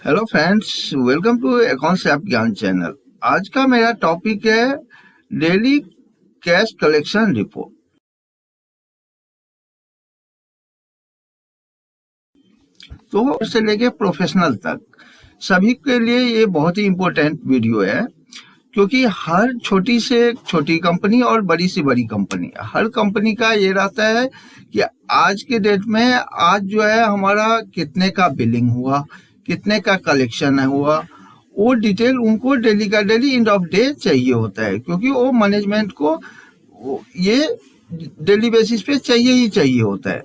Hello friends, welcome to accounts app Gyan channel. आज का मेरा टॉपिक है डेली कैश कलेक्शन रिपोर्ट। तो से लेके प्रोफेशनल तक सभी के लिए ये बहुत ही इम्पोर्टेंट वीडियो है, क्योंकि हर छोटी से छोटी कंपनी और बड़ी से बड़ी कंपनी, हर कंपनी का ये रहता है कि आज के डेट में आज जो है हमारा कितने का बिलिंग हुआ, कितने का कलेक्शन हुआ, वो डिटेल उनको डेली का डेली एंड ऑफ डे चाहिए होता है, क्योंकि वो मैनेजमेंट को ये डेली बेसिस पे चाहिए ही चाहिए होता है।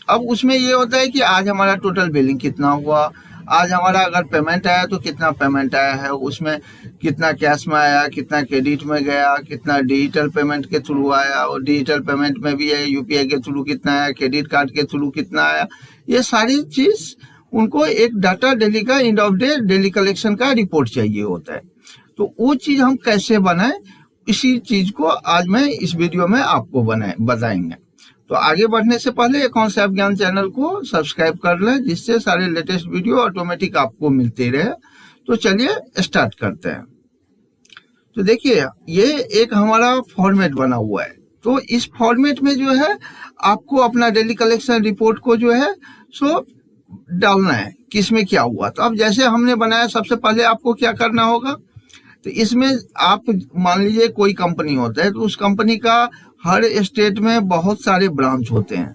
अब उसमें ये होता है कि आज हमारा टोटल बिलिंग कितना हुआ, आज हमारा अगर पेमेंट आया तो कितना पेमेंट आया है, उसमें कितना कैश में आया, कितना क्रेडिट में गया, कितना डिजिटल पेमेंट के थ्रू आया, और डिजिटल पेमेंट में भी है यूपीआई के थ्रू कितना आया, क्रेडिट कार्ड के थ्रू कितना आया। ये सारी चीज उनको एक डाटा डेली का end of day daily collection का रिपोर्ट चाहिए होता है। तो वो चीज हम कैसे बनाए, इसी चीज को आज मैं इस वीडियो में आपको बताएंगे। तो आगे बढ़ने से पहले अकाउंट्स ऐप ज्ञान चैनल को सब्सक्राइब कर लें, जिससे सारे लेटेस्ट वीडियो ऑटोमेटिक आपको मिलते रहे। तो चलिए स्टार्ट करते हैं। तो देखिए, ये एक हमारा फॉर्मेट बना हुआ है। तो इस फॉर्मेट में जो है आपको अपना डेली कलेक्शन रिपोर्ट को जो है सो डालना है किसमें क्या हुआ। तो अब जैसे हमने बनाया, सबसे पहले आपको क्या करना होगा, तो इसमें आप मान लीजिए कोई कंपनी होता है, तो उस कंपनी का हर स्टेट में बहुत सारे ब्रांच होते हैं,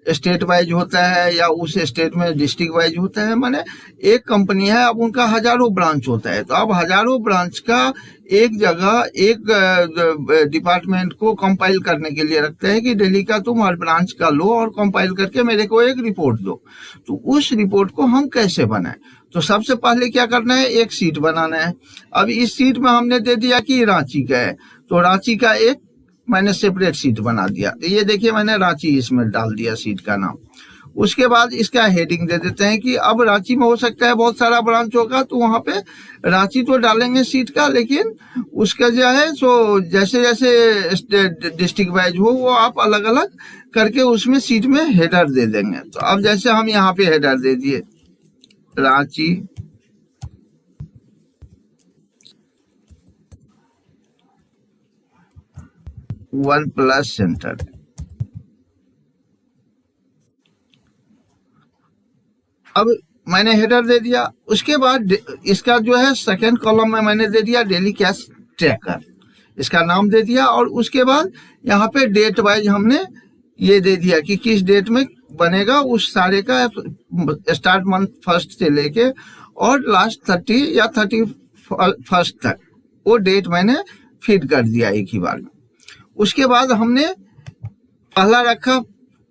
स्टेट वाइज होता है या उस स्टेट में डिस्ट्रिक्ट वाइज होता है। माने एक कंपनी है, अब उनका हजारों ब्रांच होता है, तो अब हजारों ब्रांच का एक जगह एक डिपार्टमेंट को कंपाइल करने के लिए रखते हैं कि डेली का तुम हर ब्रांच का लो और कंपाइल करके मेरे को एक रिपोर्ट दो। तो उस रिपोर्ट को हम कैसे बनाएं, तो सबसे पहले क्या करना है, एक सीट बनाना है। अब इस सीट में हमने दे दिया कि रांची का है, तो रांची का एक मैंने सेपरेट सीट बना दिया। ये देखिए, मैंने रांची इसमें डाल दिया सीट का नाम। उसके बाद इसका हेडिंग दे देते हैं कि अब रांची में हो सकता है बहुत सारा ब्रांच होगा, तो वहां पे रांची तो डालेंगे सीट का, लेकिन उसका जो है सो जैसे जैसे डिस्ट्रिक्ट वाइज हो वो आप अलग अलग करके उसमें सीट में हेडर दे देंगे। तो अब जैसे हम यहाँ पे हेडर दे दिए रांची वन प्लस सेंटर। अब मैंने हेडर दे दिया। उसके बाद इसका जो है सेकंड कॉलम में मैंने दे दिया डेली कैश ट्रैकर, इसका नाम दे दिया। और उसके बाद यहाँ पे डेट वाइज हमने ये दे दिया कि किस डेट में बनेगा, उस सारे का स्टार्ट मंथ फर्स्ट से लेके और लास्ट 30 या 31 तक वो डेट मैंने फीड कर दिया एक ही बार में। उसके बाद हमने पहला रखा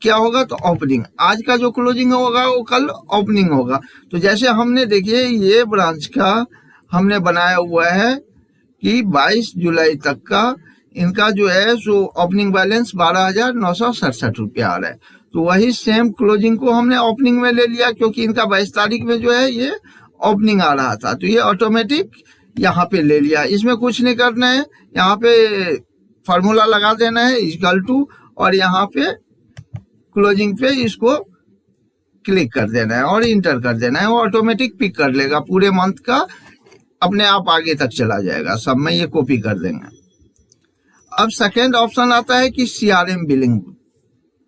क्या होगा, तो ओपनिंग, आज का जो क्लोजिंग होगा वो कल ओपनिंग होगा। तो जैसे हमने देखिए ये ब्रांच का हमने बनाया हुआ है कि 22 जुलाई तक का इनका जो है सो ओपनिंग बैलेंस 12,967 रुपया आ रहा है। तो वही सेम क्लोजिंग को हमने ओपनिंग में ले लिया, क्योंकि इनका 22 तारीख में जो है ये ओपनिंग आ रहा था, तो ये ऑटोमेटिक यहाँ पे ले लिया। इसमें कुछ नहीं करना है, यहाँ पे फार्मूला लगा देना है इक्वल टू, और यहाँ पे क्लोजिंग पे इसको क्लिक कर देना है और इंटर कर देना है। वो ऑटोमेटिक पिक कर लेगा पूरे मंथ का, अपने आप आगे तक चला जाएगा, सब में ये कॉपी कर देंगे। अब सेकेंड ऑप्शन आता है कि सीआरएम बिलिंग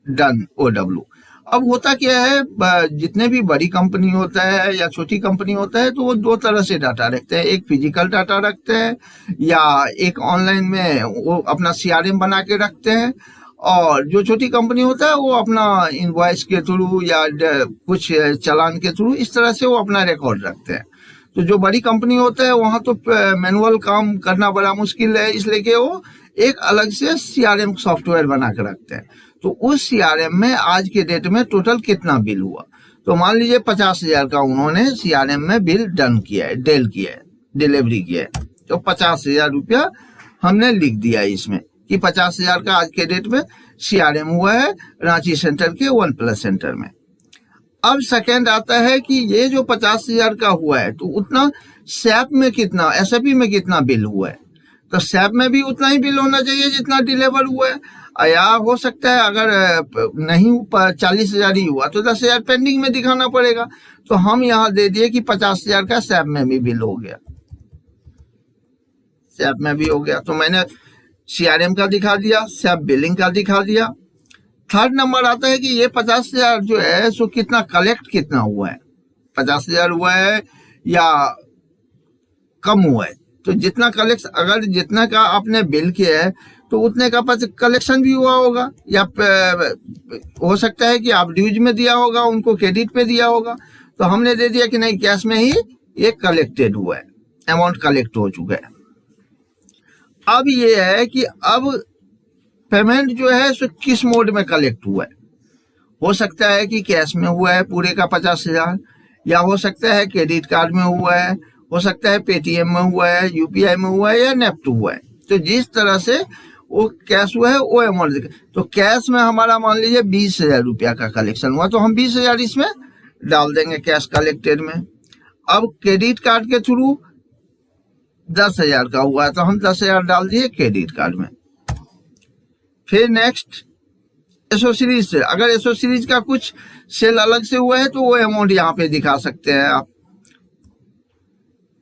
डन OW। अब होता क्या है, जितने भी बड़ी कंपनी होता है या छोटी कंपनी होता है, तो वो दो तरह से डाटा रखते हैं, एक फिजिकल डाटा रखते हैं या एक ऑनलाइन में वो अपना सीआरएम बना के रखते हैं। और जो छोटी कंपनी होता है वो अपना इनवॉइस के थ्रू या कुछ चालान के थ्रू इस तरह से वो अपना रिकॉर्ड रखते हैं। तो जो बड़ी कंपनी होता है वहां तो मैनुअल काम करना बड़ा मुश्किल है, इसलिए कि वो एक अलग से सीआरएम सॉफ्टवेयर बना के रखते हैं। तो उस सीआरएम में आज के डेट में टोटल कितना बिल हुआ, तो मान लीजिए 50,000 का उन्होंने सीआरएम में बिल डन किया है, डेल किया है, डिलीवरी किया है, तो 50,000 रुपया हमने लिख दिया इसमें कि 50,000 का आज के डेट में सीआरएम हुआ है रांची सेंटर के वन प्लस सेंटर में। अब सेकंड आता है कि ये जो 50,000 का हुआ है, तो उतना सैप में कितना, एसएपी में कितना बिल हुआ है, तो सैप में भी उतना ही बिल होना चाहिए जितना डिलीवर हुआ है। या हो सकता है अगर नहीं 40,000 ही हुआ तो 10,000 पेंडिंग में दिखाना पड़ेगा। तो हम यहाँ दे दिए कि 50,000 का सैप में भी बिल हो गया, सैप में भी हो गया। तो मैंने सीआरएम का दिखा दिया, सैप बिलिंग का दिखा दिया। थर्ड नंबर आता है कि ये 50,000 जो है सो कितना कलेक्ट कितना हुआ है, 50,000 हुआ है या कम हुआ है। तो जितना कलेक्ट, अगर जितना का आपने बिल किया है तो उतने का कलेक्शन भी हुआ होगा, या हो सकता है कि आप ड्यूज में दिया होगा, उनको क्रेडिट पे दिया होगा। तो हमने दे दिया कि नहीं, कैश में ही ये कलेक्टेड हुआ है, अमाउंट कलेक्ट हो चुका है। अब ये है कि अब पेमेंट जो है सो किस मोड में कलेक्ट हुआ है। हो सकता है कि कैश में हुआ है पूरे का 50,000, या हो सकता है क्रेडिट कार्ड में हुआ है, हो सकता है पेटीएम में हुआ है, यूपीआई में हुआ है, या नेफ्ट हुआ है। तो जिस तरह से वो कैश हुआ है वो अमाउंट। तो कैश में हमारा मान लीजिए 20,000 रुपया का कलेक्शन हुआ, तो हम 20,000 इसमें डाल देंगे कैश कलेक्टेड में। अब क्रेडिट कार्ड के थ्रू 10,000 का हुआ है तो हम 10,000 डाल दिए क्रेडिट कार्ड में। फिर नेक्स्ट एसोसीरीज से, अगर एसोसीरीज का कुछ सेल अलग से हुआ है तो वो अमाउंट यहाँ पे दिखा सकते हैं आप।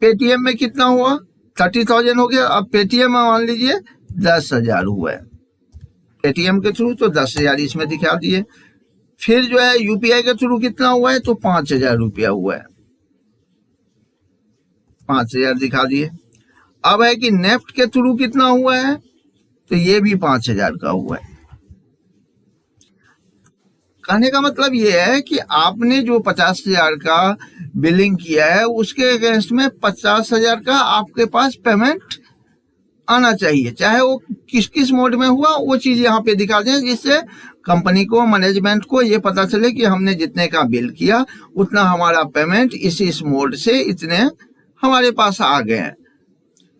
पेटीएम में कितना हुआ, 30,000 हो गया। अब पेटीएम में मान लीजिए 10,000 हुआ है पेटीएम के थ्रू, तो 10,000 इसमें दिखा दिए। फिर जो है यूपीआई के थ्रू कितना हुआ है, तो 5,000 रुपया हुआ है, 5,000 दिखा दिए। अब है कि नेफ्ट के थ्रू कितना हुआ है, तो ये भी 5,000 का हुआ है। कहने का मतलब ये है कि आपने जो 50,000 का बिलिंग किया है उसके अगेंस्ट में 50,000 का आपके पास पेमेंट आना चाहिए, चाहे वो किस किस मोड में हुआ वो चीज यहाँ पे दिखा दें, जिससे कंपनी को, मैनेजमेंट को ये पता चले कि हमने जितने का बिल किया उतना हमारा पेमेंट इस मोड से इतने हमारे पास आ गए हैं।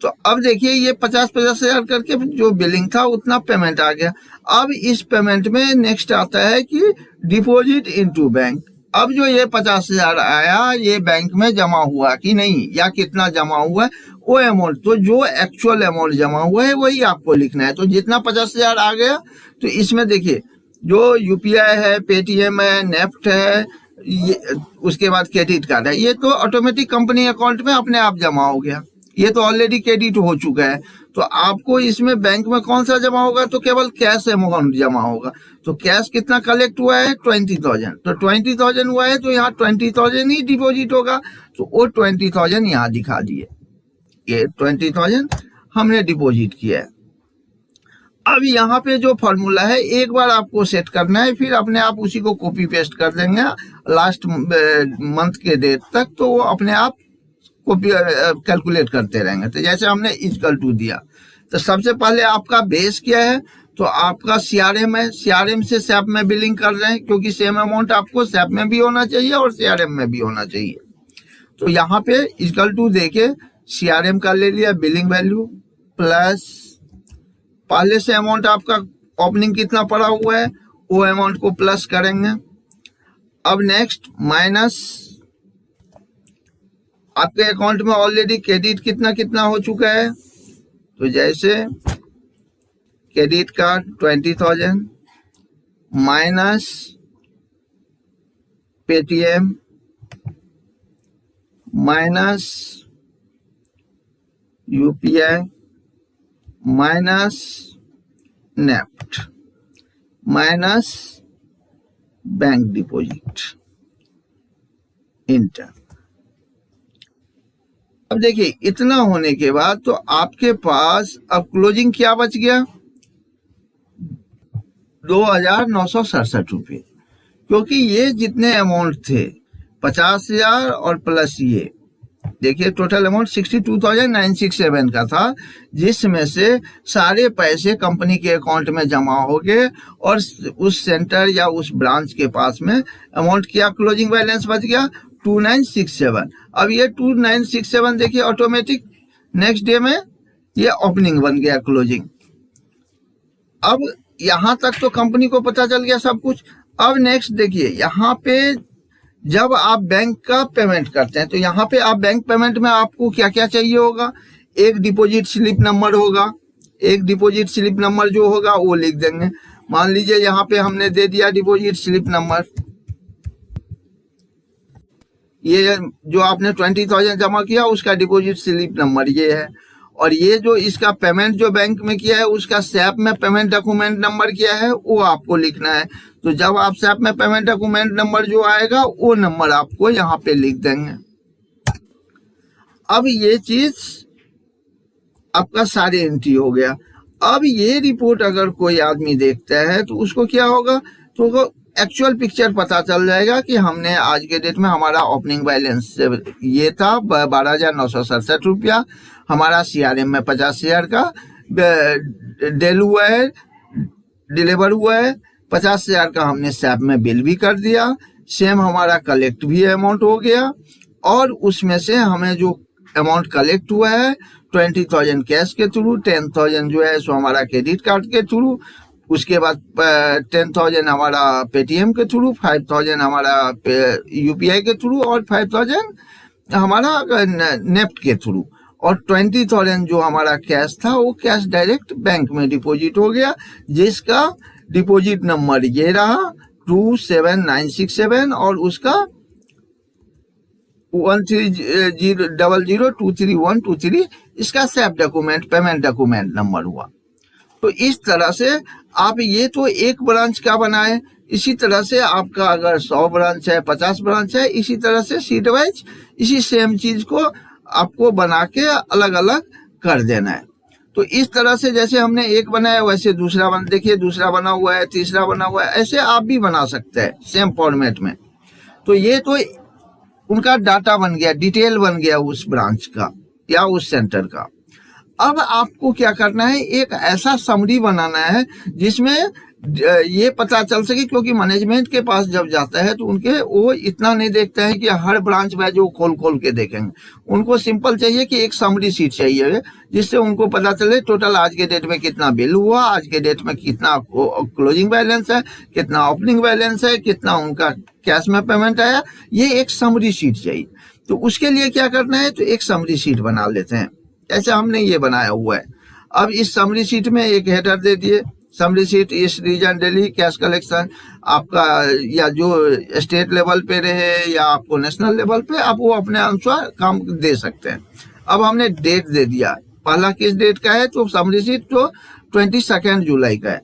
तो अब देखिए ये 50,000 करके जो बिलिंग था उतना पेमेंट आ गया। अब इस पेमेंट में नेक्स्ट आता है कि डिपॉजिट इनटू बैंक। अब जो ये 50,000 आया ये बैंक में जमा हुआ कि नहीं, या कितना जमा हुआ है वो अमाउंट, तो जो एक्चुअल अमाउंट जमा हुआ है वही आपको लिखना है। तो जितना 50,000 आ गया तो इसमें देखिए जो यूपीआई है, पेटीएम है, नेफ्ट है, ये उसके बाद क्रेडिट कार्ड है, ये तो ऑटोमेटिक कंपनी अकाउंट में अपने आप जमा हो गया, ये तो ऑलरेडी क्रेडिट हो चुका है। तो आपको इसमें बैंक में कौन सा जमा होगा, तो केवल कैश अमाउंट जमा होगा। तो कैश कितना कलेक्ट हुआ है, 20,000। तो 20,000 हुआ है तो यहाँ 20,000 ही डिपॉजिट होगा, तो वो 20,000 यहाँ दिखा दिए, ये 20,000 हमने डिपॉजिट किया है। अब यहाँ पे जो फॉर्मूला है एक बार आपको सेट करना है, फिर अपने आप उसी को कॉपी पेस्ट कर देंगे लास्ट मंथ के डेट तक, तो वो अपने आप कॉपी कैलकुलेट करते रहेंगे। तो जैसे हमने इक्वल टू दिया, तो सबसे पहले आपका बेस क्या है, तो आपका सीआरएम है, सीआरएम से सैप में बिलिंग कर रहे हैं, क्योंकि सेम अमाउंट आपको सैप में भी होना चाहिए और सीआरएम में भी होना चाहिए। तो यहाँ पे इक्वल टू देके सीआरएम का ले लिया बिलिंग वैल्यू प्लस पहले से अमाउंट आपका ओपनिंग कितना पड़ा हुआ है वो अमाउंट को प्लस करेंगे। अब नेक्स्ट माइनस आपके अकाउंट में ऑलरेडी क्रेडिट कितना कितना हो चुका है, तो जैसे credit card 20,000 minus Paytm minus UPI minus NEFT minus bank deposit inter. अब देखिए इतना होने के बाद तो आपके पास अब क्लोजिंग क्या बच गया, 2,967 रुपये, क्योंकि ये जितने अमाउंट थे 50,000 और प्लस ये देखिए टोटल अमाउंट 62,967 का था, जिसमें से सारे पैसे कंपनी के अकाउंट में जमा हो गए और उस सेंटर या उस ब्रांच के पास में अमाउंट क्या क्लोजिंग बैलेंस बच गया 2,967। अब ये 2,967 देखिए ऑटोमेटिक नेक्स्ट डे में ये ओपनिंग बन गया क्लोजिंग। अब यहां तक तो कंपनी को पता चल गया सब कुछ। अब नेक्स्ट देखिए यहाँ पे जब आप बैंक का पेमेंट करते हैं तो यहाँ पे आप बैंक पेमेंट में आपको क्या क्या चाहिए होगा, एक डिपॉजिट स्लिप नंबर होगा, एक डिपॉजिट स्लिप नंबर जो होगा वो लिख देंगे। मान लीजिए यहाँ पे हमने दे दिया डिपॉजिट स्लिप नंबर, ये जो आपने 20,000 जमा किया उसका डिपॉजिट स्लिप नंबर ये है, और ये जो इसका पेमेंट जो बैंक में किया है उसका सैप में पेमेंट डॉक्यूमेंट नंबर किया है वो आपको लिखना है। तो जब आप सैप में पेमेंट डॉक्यूमेंट नंबर जो आएगा वो नंबर आपको यहाँ पे लिख देंगे। अब ये चीज आपका सारे एंट्री हो गया। अब ये रिपोर्ट अगर कोई आदमी देखता है तो उसको क्या होगा, तो एक्चुअल पिक्चर पता चल जाएगा कि हमने आज के डेट में हमारा ओपनिंग बैलेंस ये था 12,967 रुपया, हमारा सीआरएम में 50,000 का डेल हुआ है, डिलीवर हुआ है, 50,000 का हमने सैप में बिल भी कर दिया, सेम हमारा कलेक्ट भी अमाउंट हो गया, और उसमें से हमें जो अमाउंट कलेक्ट हुआ है 20,000 कैश के थ्रू, 10,000 जो है सो हमारा क्रेडिट कार्ड के थ्रू, उसके बाद 10,000 हमारा पेटीएम के थ्रू, 5,000 हमारा यूपीआई के थ्रू, और 5,000 हमारा नेफ्ट के थ्रू, और 20,000 जो हमारा कैश था वो कैश डायरेक्ट बैंक में डिपॉजिट हो गया, जिसका डिपॉजिट नंबर ये रहा 27967, और उसका 1300023123 इसका SAP document payment document number हुआ। तो इस तरह से आप ये तो एक ब्रांच का बनाए, इसी तरह से आपका अगर 100 ब्रांच है, 50 ब्रांच है, इसी तरह से सीट वाइज इसी सेम चीज को आपको बना के अलग अलग कर देना है। तो इस तरह से जैसे हमने एक बनाया वैसे दूसरा देखिए दूसरा बना हुआ है, तीसरा बना हुआ है, ऐसे आप भी बना सकते हैं सेम फॉर्मेट में। तो ये तो उनका डाटा बन गया, डिटेल बन गया उस ब्रांच का या उस सेंटर का। अब आपको क्या करना है, एक ऐसा समरी बनाना है जिसमें ये पता चल सके, क्योंकि मैनेजमेंट के पास जब जाता है तो उनके वो इतना नहीं देखते हैं कि हर ब्रांच वाइज वो खोल खोल के देखेंगे, उनको सिंपल चाहिए कि एक समरी शीट चाहिए जिससे उनको पता चले टोटल आज के डेट में कितना बिल हुआ, आज के डेट में कितना क्लोजिंग बैलेंस है, कितना ओपनिंग बैलेंस है, कितना उनका कैश में पेमेंट आया, ये एक समरी शीट चाहिए। तो उसके लिए क्या करना है, तो एक समरी शीट बना लेते हैं, ऐसे हमने ये बनाया हुआ है। अब इस समरी शीट में एक हेडर दे दिए, समरी शीट इस रीजन डेली कैश कलेक्शन आपका, या जो स्टेट लेवल पे रहे या आपको नेशनल लेवल पे, आप वो अपने अनुसार काम दे सकते हैं। अब हमने डेट दे दिया, पहला किस डेट का है, तो समरी शीट तो 22 जुलाई का है।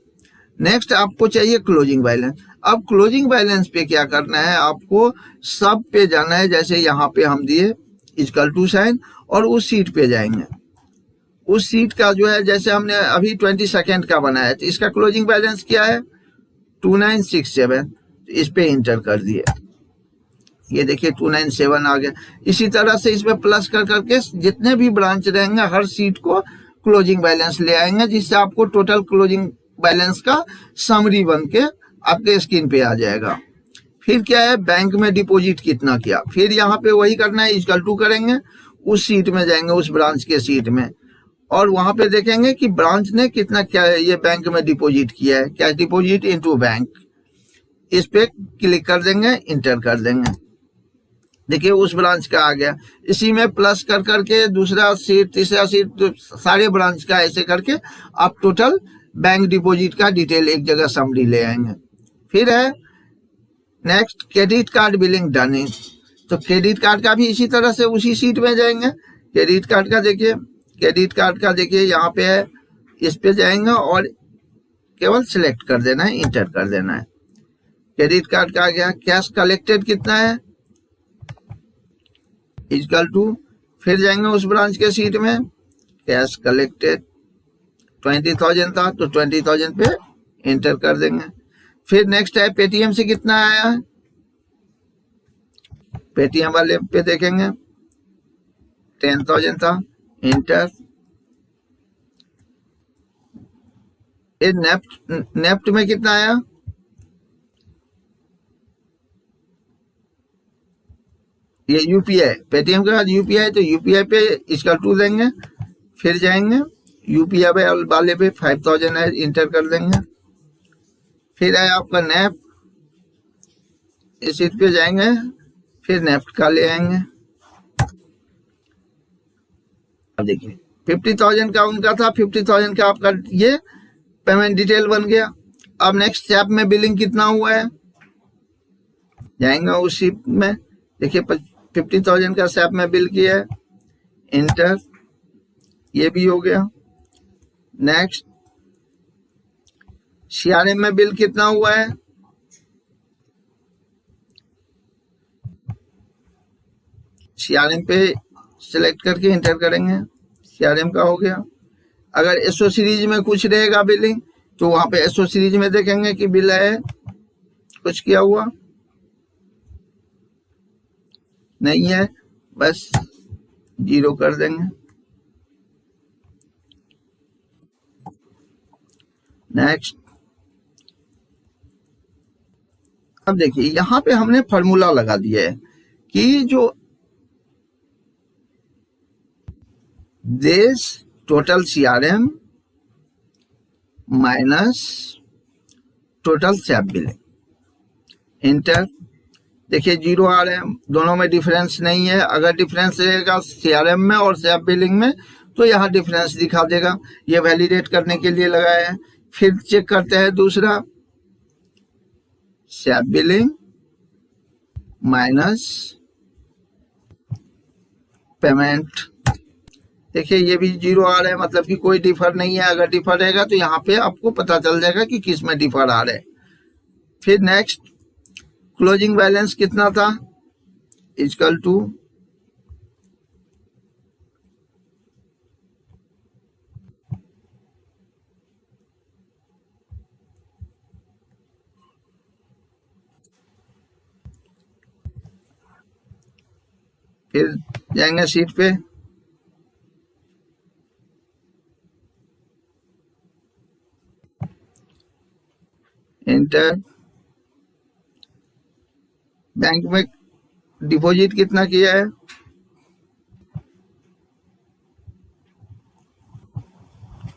नेक्स्ट आपको चाहिए क्लोजिंग बैलेंस। अब क्लोजिंग बैलेंस पे क्या करना है, आपको सब पे जाना है, जैसे यहाँ पे हम दिए इक्वल टू साइन, और उस सीट पे जाएंगे। उस सीट का जो है जैसे हमने अभी 22 का बनाया, तो इसका क्लोजिंग बैलेंस क्या है 2967, इस पे इंटर कर दिए, ये देखिए 297 आ गया। इसी तरह से इसमें प्लस कर करके जितने भी ब्रांच रहेंगे हर सीट को क्लोजिंग बैलेंस ले आएंगे, जिससे आपको टोटल क्लोजिंग बैलेंस का समरी बन के आपके स्क्रीन पे आ जाएगा। फिर क्या है, बैंक में डिपॉजिट कितना किया, फिर यहाँ पे वही करना है, इक्वल टू करेंगे, उस सीट में जाएंगे, उस ब्रांच के सीट में, और वहां पे देखेंगे कि ब्रांच ने कितना क्या ये बैंक में डिपॉजिट किया है, कैश डिपॉजिट इनटू बैंक, इस पे क्लिक कर देंगे, इंटर कर देंगे, देखिए उस ब्रांच का आ गया। इसी में प्लस कर करके दूसरा सीट, तीसरा सीट, तो सारे ब्रांच का ऐसे करके आप टोटल बैंक डिपॉजिट का डिटेल एक जगह समरी ले आएंगे। फिर है next credit card billing done, तो क्रेडिट कार्ड का भी इसी तरह से उसी सीट में जाएंगे। क्रेडिट कार्ड का देखिए, क्रेडिट कार्ड का देखिए यहाँ पे है, इस पे जाएंगे और केवल सिलेक्ट कर देना है, इंटर कर देना है। क्रेडिट कार्ड का आ गया। कैश कलेक्टेड कितना है, इक्वल टू, फिर जाएंगे उस ब्रांच के सीट में, कैश कलेक्टेड 20,000 था तो 20,000 पे इंटर कर देंगे। फिर नेक्स्ट है पेटीएम से कितना आया है, पेटीएम वाले पे देखेंगे 10,000 था, इंटर। ये नेफ्ट में कितना आया, ये यूपीआई, पेटीएम के बाद यूपीआई, तो यूपीआई पे इसका 2 देंगे, फिर जाएंगे यूपीआई वाले पे 5,000 है, इंटर कर देंगे। फिर है आपका नेफ्ट, इस सीट पे जाएंगे, फिर नेफ्ट का ले आएंगे। अब देखिए 50,000 का उनका था, 50,000 का आपका ये पेमेंट डिटेल बन गया। अब नेक्स्ट स्टेप में बिलिंग कितना हुआ है, जाएंगे उस शीट में, देखिए 50,000 का स्टेप में बिल किया है, इंटर, ये भी हो गया। नेक्स्ट सीआरएम में बिल कितना हुआ है, सीआरएम पे सिलेक्ट करके इंटर करेंगे, सीआरएम का हो गया। अगर एसओ सीरीज में कुछ रहेगा बिलिंग तो वहां पे एसओ सीरीज में देखेंगे कि बिल है कुछ किया हुआ नहीं है, बस 0 कर देंगे। नेक्स्ट, अब देखिए यहां पे हमने फॉर्मूला लगा दिया है कि जो this total CRM minus total step billing, inter. देखिए 0 आ रहे हैं, दोनों में डिफरेंस नहीं है। अगर डिफरेंस रहेगा सीआरएम में और स्टेप बिलिंग में तो यहाँ डिफरेंस दिखा देगा, ये वैलिडेट करने के लिए लगाया है। फिर चेक करते हैं दूसरा, स्टेप बिलिंग माइनस पेमेंट, देखिए ये भी 0 आ रहा है, मतलब कि कोई डिफर नहीं है। अगर डिफर रहेगा तो यहाँ पे आपको पता चल जाएगा कि किस में डिफर आ रहा है। फिर नेक्स्ट, क्लोजिंग बैलेंस कितना था, इक्वल टू फिर जाएंगे शीट पे, इंटर। बैंक में डिपॉजिट कितना किया है,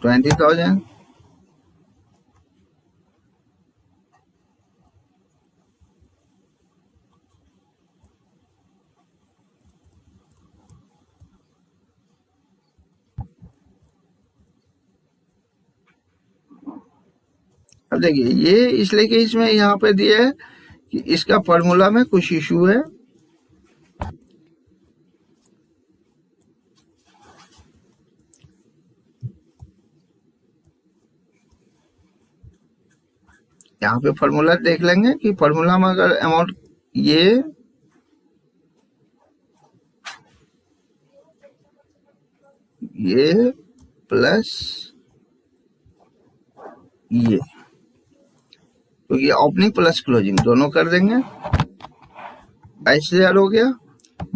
20,000। अब देखिए ये इसलिए कि इसमें यहाँ पे दिया है कि इसका फॉर्मूला में कुछ इशू है। यहाँ पे फॉर्मूला देख लेंगे कि फॉर्मूला में अगर अमाउंट ये प्लस ये, तो ये ओपनिंग प्लस क्लोजिंग दोनों कर देंगे, 22,000 हो गया,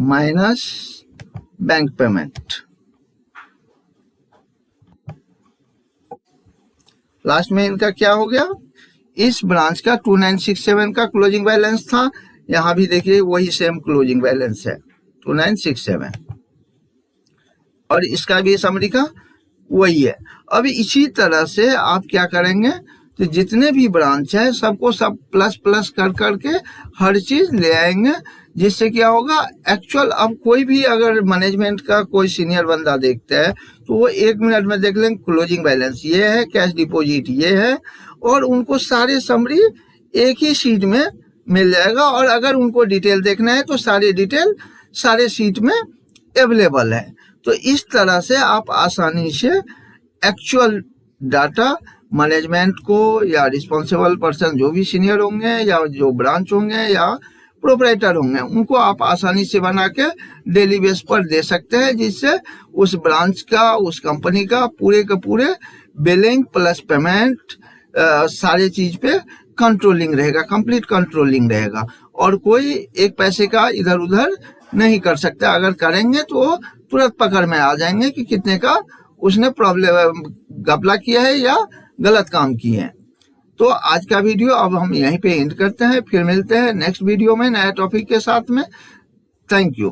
माइनस बैंक पेमेंट। लास्ट में इनका क्या हो गया, इस ब्रांच का 2967 का क्लोजिंग बैलेंस था, यहां भी देखिए वही सेम क्लोजिंग बैलेंस है 2967, और इसका भी समरी का वही है। अब इसी तरह से आप क्या करेंगे, तो जितने भी ब्रांच है सबको सब प्लस प्लस कर करके हर चीज ले आएंगे, जिससे क्या होगा एक्चुअल। अब कोई भी अगर मैनेजमेंट का कोई सीनियर बंदा देखता है तो वो 1 मिनट में देख लेंगे क्लोजिंग बैलेंस ये है, कैश डिपॉजिट ये है, और उनको सारे समरी एक ही शीट में मिल जाएगा। और अगर उनको डिटेल देखना है तो सारे डिटेल सारे शीट में अवेलेबल है। तो इस तरह से आप आसानी से एक्चुअल डाटा मैनेजमेंट को या रिस्पॉन्सिबल पर्सन जो भी सीनियर होंगे या जो ब्रांच होंगे या प्रोपराइटर होंगे उनको आप आसानी से बना के डेली बेस पर दे सकते हैं, जिससे उस ब्रांच का उस कंपनी का पूरे के पूरे बिलिंग प्लस पेमेंट सारे चीज पे कंट्रोलिंग रहेगा, कंप्लीट कंट्रोलिंग रहेगा, और कोई एक पैसे का इधर उधर नहीं कर सकता। अगर करेंगे तो तुरंत पकड़ में आ जाएंगे कि कितने का उसने प्रॉब्लम घपला किया है या गलत काम किए हैं। तो आज का वीडियो अब हम यहीं पे एंड करते हैं, फिर मिलते हैं नेक्स्ट वीडियो में नया टॉपिक के साथ में। Thank you.